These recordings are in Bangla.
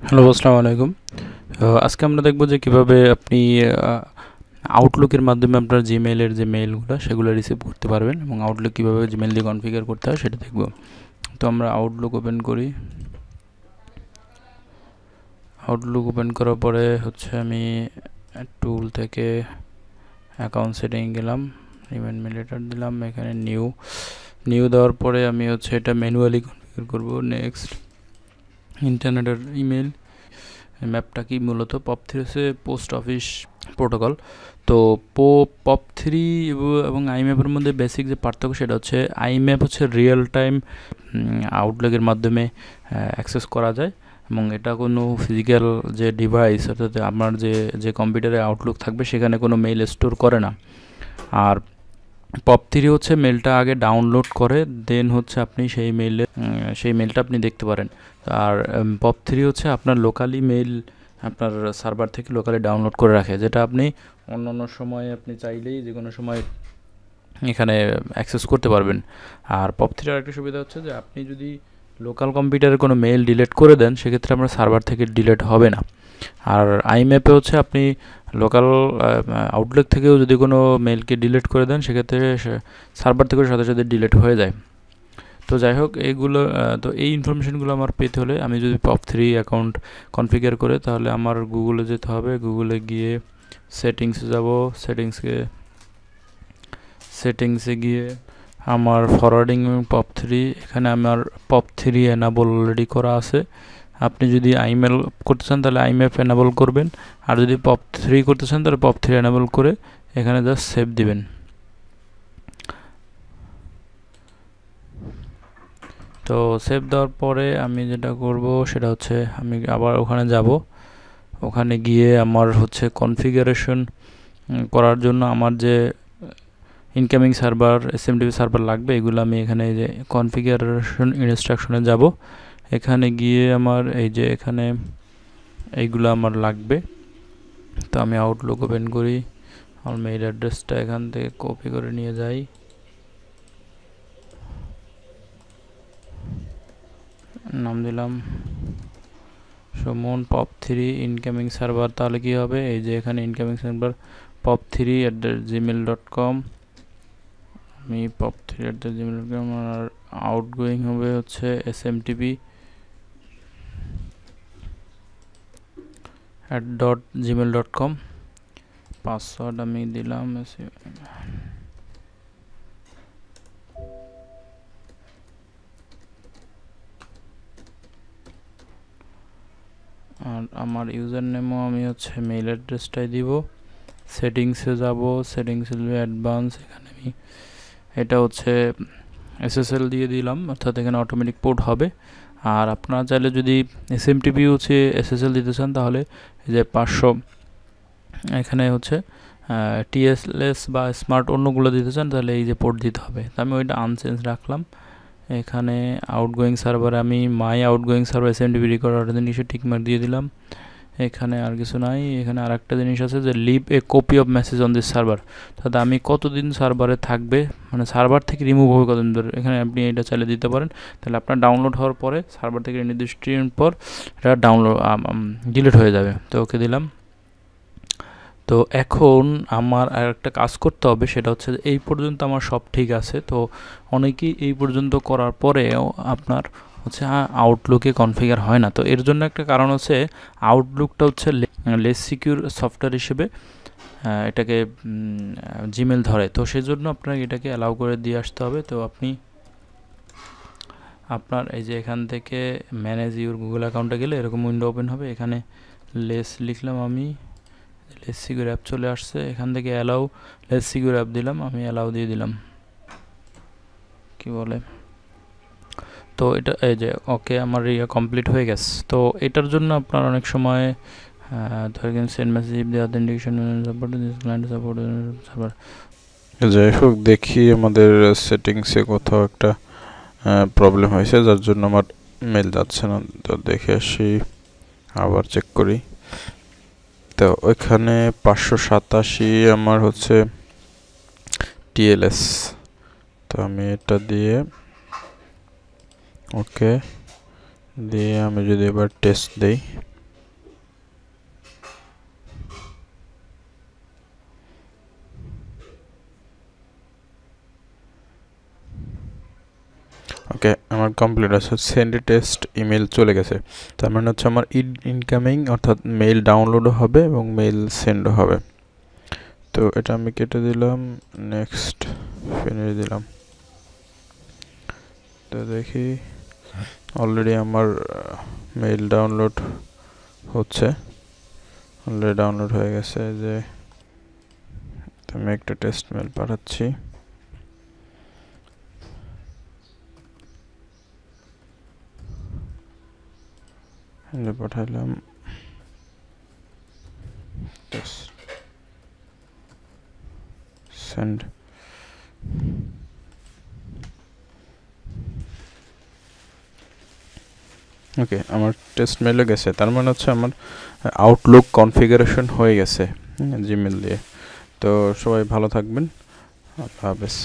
হ্যালো, আসসালামু আলাইকুম। আজকে আমরা দেখব যে কিভাবে আপনি আউটলুকের মাধ্যমে আপনার জিমেইলের যে মেইলগুলো সেগুলো রিসিভ করতে পারবেন এবং আউটলুক কীভাবে জিমেইল দিয়ে কনফিগার করতে হয় সেটা দেখব। তো আমরা আউটলুক ওপেন করি। আউটলুক ওপেন করার পরে আমি টুল থেকে অ্যাকাউন্ট সেটিং গেলাম, রিমাইন্ড মেল লেটার দিলাম, এখানে নিউ দেওয়ার পরে আমি এটা ম্যানুয়ালি কনফিগার করব। নেক্সট, ইন্টারনেটের ইমেল ম্যাপটা কি মূলত POP3 হচ্ছে পোস্ট অফিস প্রোটোকল। তো POP3 এবং আইম্যাপের মধ্যে বেসিক যে পার্থক্য সেটা হচ্ছে আইম্যাপ হচ্ছে রিয়েল টাইম আউটলুকের মাধ্যমে অ্যাক্সেস করা যায় এবং এটা কোনো ফিজিক্যাল যে ডিভাইস অর্থাৎ আমার যে কম্পিউটারে আউটলুক থাকবে সেখানে কোনো মেইল স্টোর করে না। আর POP3 হচ্ছে মেলটা আগে ডাউনলোড করে দেন আপনি সেই মেলটা আপনি দেখতে পারেন। আর POP3 হচ্ছে আপনার লোকালি মেইল আপনার সার্ভার থেকে লোকালি ডাউনলোড করে রাখে, যেটা আপনি অন্য সময় আপনি চাইলেই যে কোনো সময় এখানে অ্যাক্সেস করতে পারবেন। আর POP3 এর একটা সুবিধা হচ্ছে যে আপনি যদি লোকাল কম্পিউটারে কোনো মেইল ডিলিট করে দেন সেক্ষেত্রে আপনার সার্ভার থেকে ডিলিট হবে না। আর আইম্যাপে আপনি লোকাল আউটলুক থেকেও যদি কোনো মেইলকে ডিলিট করে দেন সেক্ষেত্রে সার্ভার থেকেও সাথে সাথে ডিলিট হয়ে যায়। তো যাই হোক, তো এই ইনফরমেশনগুলো আমার পেতে হলে আমি যদি POP3 অ্যাকাউন্ট কনফিগার করে তাহলে আমার গুগলে যেতে হবে। গুগলে গিয়ে সেটিংসে যাব, সেটিংসে গিয়ে আমার ফরওয়ার্ডিং এবং POP3, এখানে আমার POP3 এনাবল অলরেডি করা আছে। আপনি যদি আইমেল করতে চান তাহলে আইম্যাপ এনাবল করবেন, আর যদি POP3 করতে চান তাহলে POP3 এনাবল করে এখানে জাস্ট সেভ দিবেন। তো সেভ দেওয়ার পরে আমি যেটা করব সেটা হচ্ছে আমি আবার ওখানে যাব। ওখানে গিয়ে আমার কনফিগারেশন করার জন্য আমার যে ইনকামিং সার্ভার SMTP সার্ভার লাগবে এগুলো আমি এখানে যে কনফিগারেশন ইনস্ট্রাকশনে যাব। এখানে গিয়ে আমার এখানে এইগুলো আমার লাগবে। তো আমি আউটলুক ওপেন করি, আমার মেইল অ্যাড্রেসটা এখান থেকে কপি করে নিয়ে যাই, নাম দিলাম সুমন POP3 ইনকামিং সার্ভার। তাহলে কি হবে, এই যে এখানে ইনকামিং সার্ভার POP3@gmail.com, আমি POP3@gmail.com, আর আউটগোয়িং হবে smtp@gmail.com। পাসওয়ার্ড আমি দিলাম আর আমার ইউজার নেমও আমি মেইল অ্যাড্রেসটাই দিব। সেটিংসে যাব, সেটিংসে অ্যাডভান্স, এখানে আমি এটা SSL দিয়ে দিলাম, অর্থাৎ এখানে অটোমেটিক পোর্ট হবে। আর আপনারা চাইলে যদি SMTP SSL দিতে চান তাহলে এই যে 500 এখানে TLS বা স্মার্ট অন্যগুলো দিতে চান তাহলে এই যে পোর্ট দিতে হবে। তো আমি ওইটা আনচেঞ্জ রাখলাম। এখানে আউটগোয়িং সার্ভারে আমি মাই আউটগোয়িং সার্ভার SMTP রেকর্ডার জিনিসে টিকমার্ক দিয়ে দিলাম। এখানে আর কিছু নাই। এখানে আর একটা জিনিস আছে যে leave a copy of message on this server, অর্থাৎ আমি কতদিন সার্ভারে থাকবে, মানে সার্ভার থেকে রিমুভ হবে কতদিন ধরে, এখানে আপনি এটা চাইলে দিতে পারেন। তাহলে আপনার ডাউনলোড হওয়ার পরে সার্ভার থেকে নির্দিষ্ট দিন পর এটা ডিলিট হয়ে যাবে। তো ওকে দিলাম। তো এখন আমার আর একটা কাজ করতে হবে, সেটা এই পর্যন্ত আমার সব ঠিক আছে। তো অনেকেই এই পর্যন্ত করার পরেও আপনার আউটলুকে কনফিগার হয় না। তো এর জন্য একটা কারণ আউটলুকটা লেস সিকিউর সফটওয়্যার হিসেবে এটাকে জিমেল ধরে। তো সেই জন্য আপনাকে এটাকে অ্যালাউ করে দিয়ে আসতে হবে। তো আপনার এই যে এখান থেকে ম্যানেজ ইউর গুগল অ্যাকাউন্টে গেলে এরকম উইন্ডো ওপেন হবে। এখানে লেস লিখলাম, আমি লেস সিকিউর অ্যাপ চলে আসছে। এখান থেকে অ্যালাউ লেস সিকিউর অ্যাপ দিলাম, আমি অ্যালাউ দিয়ে দিলাম। কি বলে, তো এটা এই যে ওকে আমার কমপ্লিট হয়ে গেছে। তো এটার জন্য আপনার অনেক সময় ধরেন সেন্ড মেসেজ দিয়ে অথেন্টিকেশন সার্ভার। যাই হোক, দেখি আমাদের সেটিংসে কোথাও একটা প্রবলেম হয়েছে যার জন্য আমার মেল যাচ্ছে না। তো দেখে আসি, আবার চেক করি। তো ওইখানে 587 আমার TLS। তো আমি এটা দিয়ে ওকে দিয়ে আমি যদি এবার টেস্ট দেই, আমার কমপ্লিট আছে, সেন্ড টেস্ট ইমেল চলে গেছে। তার মানে হচ্ছে আমার ইনকামিং অর্থাৎ মেইল ডাউনলোডও হবে এবং মেইল সেন্ডও হবে। তো এটা আমি কেটে দিলাম, নেক্সট ফিনিশ দিলাম। তো দেখি অলরেডি আমার মেইল ডাউনলোড হচ্ছে, অলরেডি ডাউনলোড হয়ে গেছে। যে আমি একটা টেস্ট মেইল পাঠাচ্ছি। পাঠাইলাম সেন্ড। ওকে, আমার টেস্ট মেইলে গেছে। তার মানে হচ্ছে আমার আউটলুক কনফিগারেশন হয়ে গেছে জিমেল দিয়ে। তো সবাই ভালো থাকবেন, আল্লাহ হাফেজ।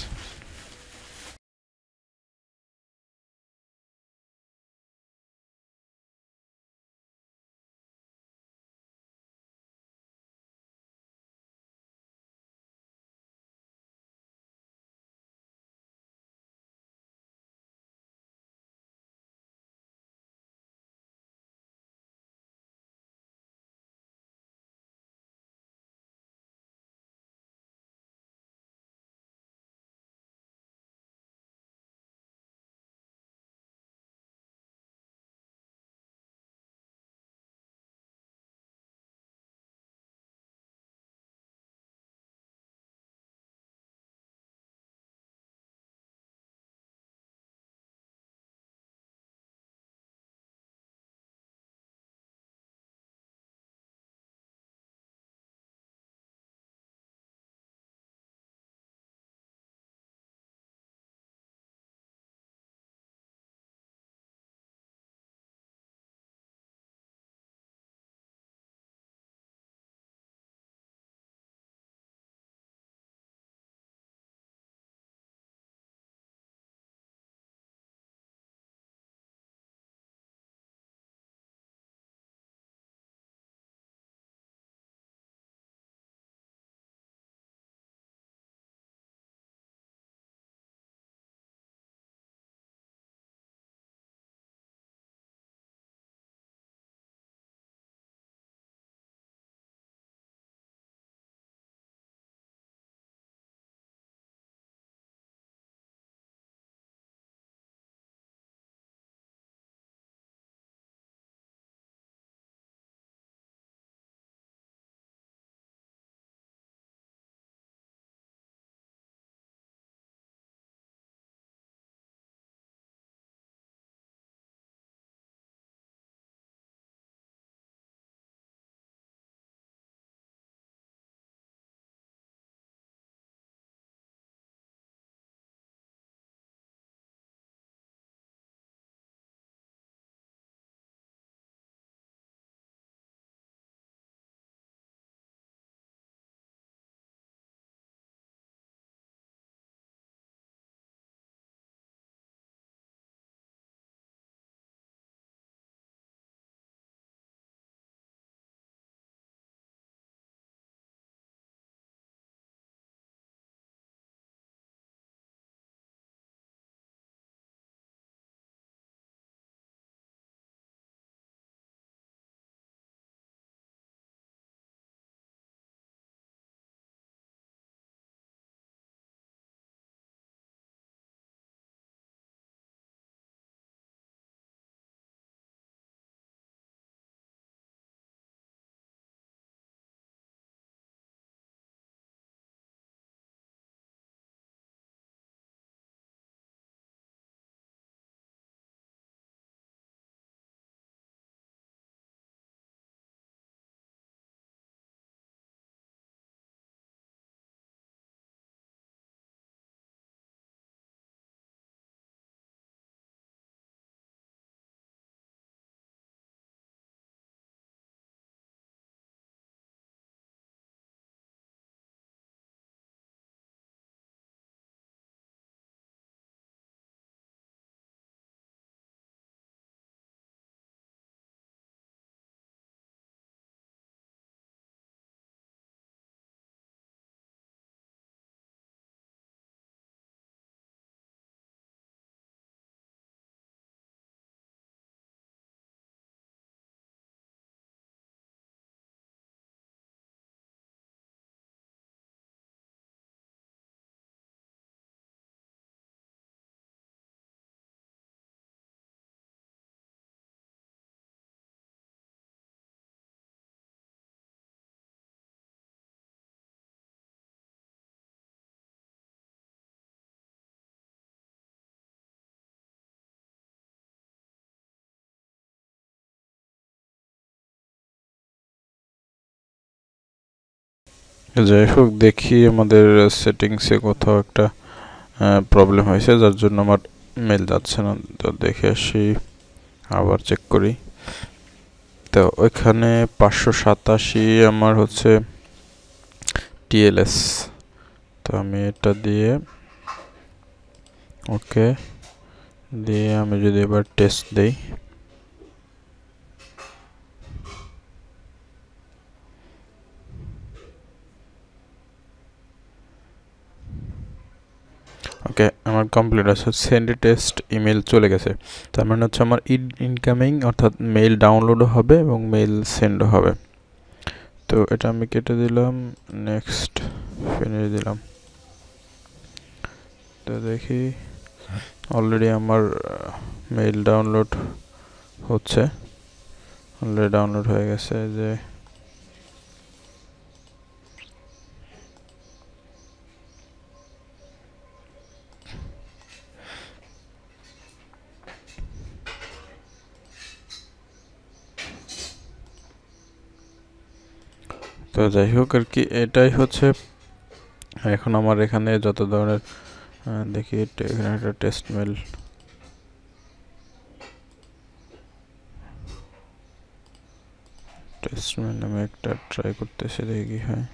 যাই হোক দেখি আমাদের সেটিংসে কোথাও একটা প্রবলেম হয়েছে যার জন্য আমার মেল যাচ্ছে না। তো দেখে আসি, আবার চেক করি। তো ওইখানে 587 আমার হচ্ছে টিএলএস। তো আমি এটা দিয়ে ওকে দিয়ে আমি যদি এবার টেস্ট দেই, ওকে আমার কমপ্লিট আছে। সেন্ড টেস্ট ইমেল চলে গেছে, তার মানে হচ্ছে আমার ইনকামিং অর্থাৎ মেইল ডাউনলোডও হবে এবং মেইল সেন্ডও হবে। তো এটা আমি কেটে দিলাম, নেক্সট ফিনিশ দিলাম। তো দেখি অলরেডি আমার মেইল ডাউনলোড হচ্ছে, অলরেডি ডাউনলোড হয়ে গেছে। যে তো যাই হোক আর কি, এটাই হচ্ছে এখন আমার এখানে যত ধরনের দেখি এখানে একটা টেস্ট মেল, আমি একটা ট্রাই করতেছি, দেখি কি হয়।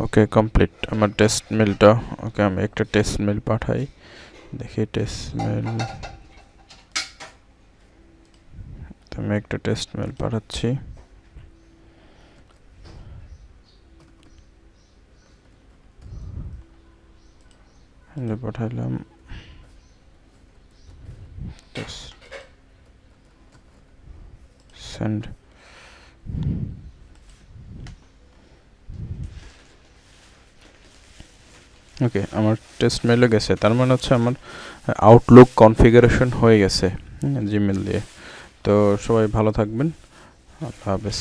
ওকে কমপ্লিট আমার টেস্ট মেলটা। ওকে আমি একটা টেস্ট মেল পাঠাই, দেখি টেস্ট মেল। আমি একটা টেস্ট মেল পাঠাচ্ছি, পাঠাইলাম সেন্ড। ওকে আমার টেস্ট মেলও গেছে, তার মানে হচ্ছে আমার আউটলুক কনফিগারেশন হয়ে গেছে জিমেল দিয়ে। তো সবাই ভালো থাকবেন, আল্লাহ হাফেজ।